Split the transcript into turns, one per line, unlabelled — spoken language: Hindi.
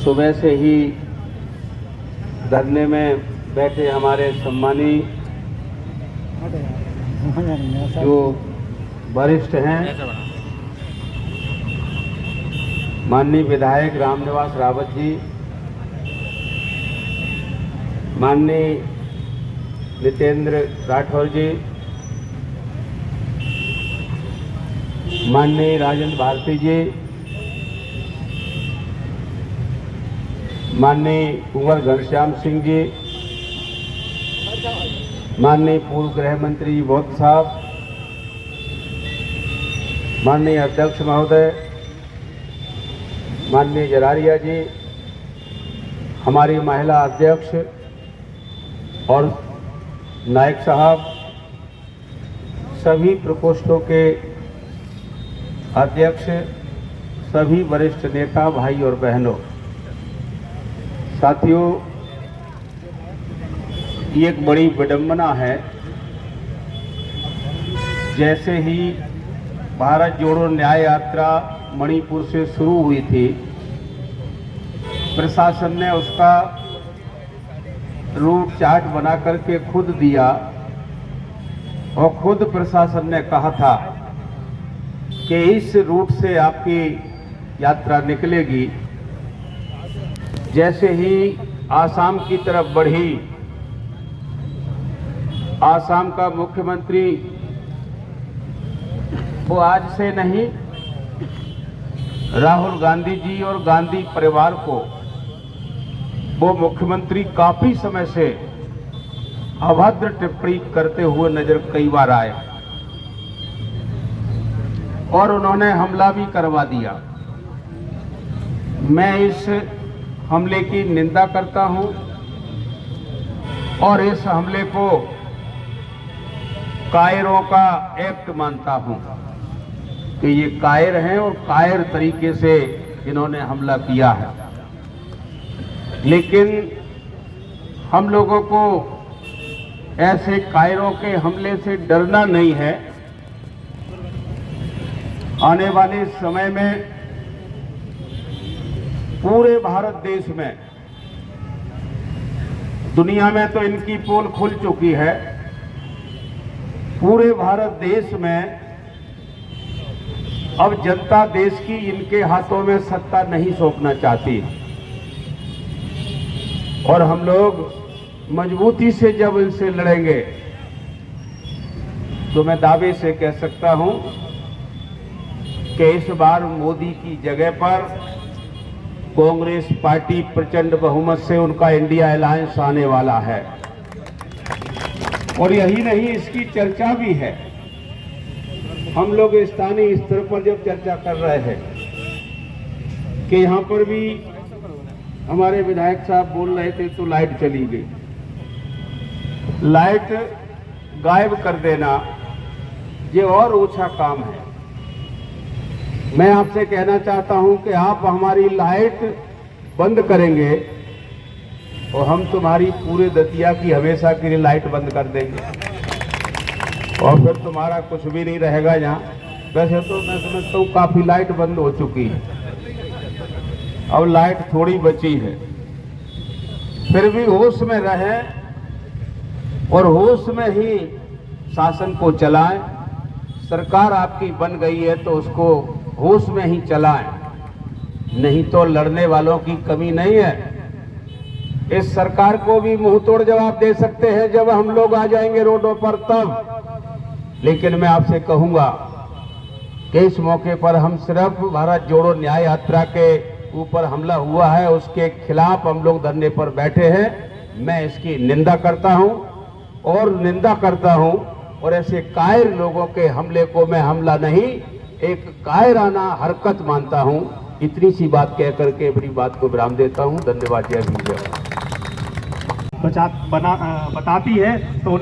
सुबह से ही धरने में बैठे हमारे सम्मानी जो वरिष्ठ हैं, माननीय विधायक रामनिवास रावत जी, माननीय नितेंद्र राठौर जी, माननीय राजेंद्र भारती जी, माननीय कुंवर घनश्याम सिंह जी, माननीय पूर्व गृह मंत्री जी बौद्ध साहब, माननीय अध्यक्ष महोदय, माननीय जरारिया जी, हमारी महिला अध्यक्ष और नायक साहब, सभी प्रकोष्ठों के अध्यक्ष, सभी वरिष्ठ नेता भाई और बहनों, साथियों, ये एक बड़ी विडंबना है। जैसे ही भारत जोड़ो न्याय यात्रा मणिपुर से शुरू हुई थी, प्रशासन ने उसका रूट चार्ट बना करके खुद दिया और खुद प्रशासन ने कहा था कि इस रूट से आपकी यात्रा निकलेगी। जैसे ही आसाम की तरफ बढ़ी, आसाम का मुख्यमंत्री वो आज से नहीं, राहुल गांधी जी और गांधी परिवार को वो मुख्यमंत्री काफी समय से अभद्र टिप्पणी करते हुए नजर कई बार आए और उन्होंने हमला भी करवा दिया। मैं इस हमले की निंदा करता हूं और इस हमले को कायरों का एक्ट मानता हूं कि ये कायर हैं और कायर तरीके से इन्होंने हमला किया है। लेकिन हम लोगों को ऐसे कायरों के हमले से डरना नहीं है। आने वाले समय में पूरे भारत देश में, दुनिया में तो इनकी पोल खुल चुकी है, पूरे भारत देश में अब जनता देश की इनके हाथों में सत्ता नहीं सौंपना चाहती और हम लोग मजबूती से जब इनसे लड़ेंगे तो मैं दावे से कह सकता हूं कि इस बार मोदी की जगह पर कांग्रेस पार्टी प्रचंड बहुमत से उनका इंडिया अलायंस आने वाला है। और यही नहीं, इसकी चर्चा भी है। हम लोग स्थानीय स्तर पर जब चर्चा कर रहे हैं कि यहाँ पर भी हमारे विधायक साहब बोल रहे थे तो लाइट चली गई। लाइट गायब कर देना ये और ऊंचा काम है। मैं आपसे कहना चाहता हूं कि आप हमारी लाइट बंद करेंगे और हम तुम्हारी पूरे दतिया की हमेशा के लिए लाइट बंद कर देंगे और फिर तुम्हारा कुछ भी नहीं रहेगा यहाँ। वैसे तो मैं समझता हूँ काफी लाइट बंद हो चुकी है, अब लाइट थोड़ी बची है। फिर भी होश में रहें और होश में ही शासन को चलाएं। सरकार आपकी बन गई है तो उसको होश में ही चलाएं, नहीं तो लड़ने वालों की कमी नहीं है। इस सरकार को भी मुंह तोड़ जवाब दे सकते हैं जब हम लोग आ जाएंगे रोडों पर तब। लेकिन मैं आपसे कहूंगा कि इस मौके पर हम सिर्फ भारत जोड़ो न्याय यात्रा के ऊपर हमला हुआ है उसके खिलाफ हम लोग धरने पर बैठे हैं। मैं इसकी निंदा करता हूं और ऐसे कायर लोगों के हमले को मैं हमला नहीं, एक कायराना हरकत मानता हूं। इतनी सी बात कह करके अपनी बात को विराम देता हूं। धन्यवाद। जय हिंद।
बताती है तो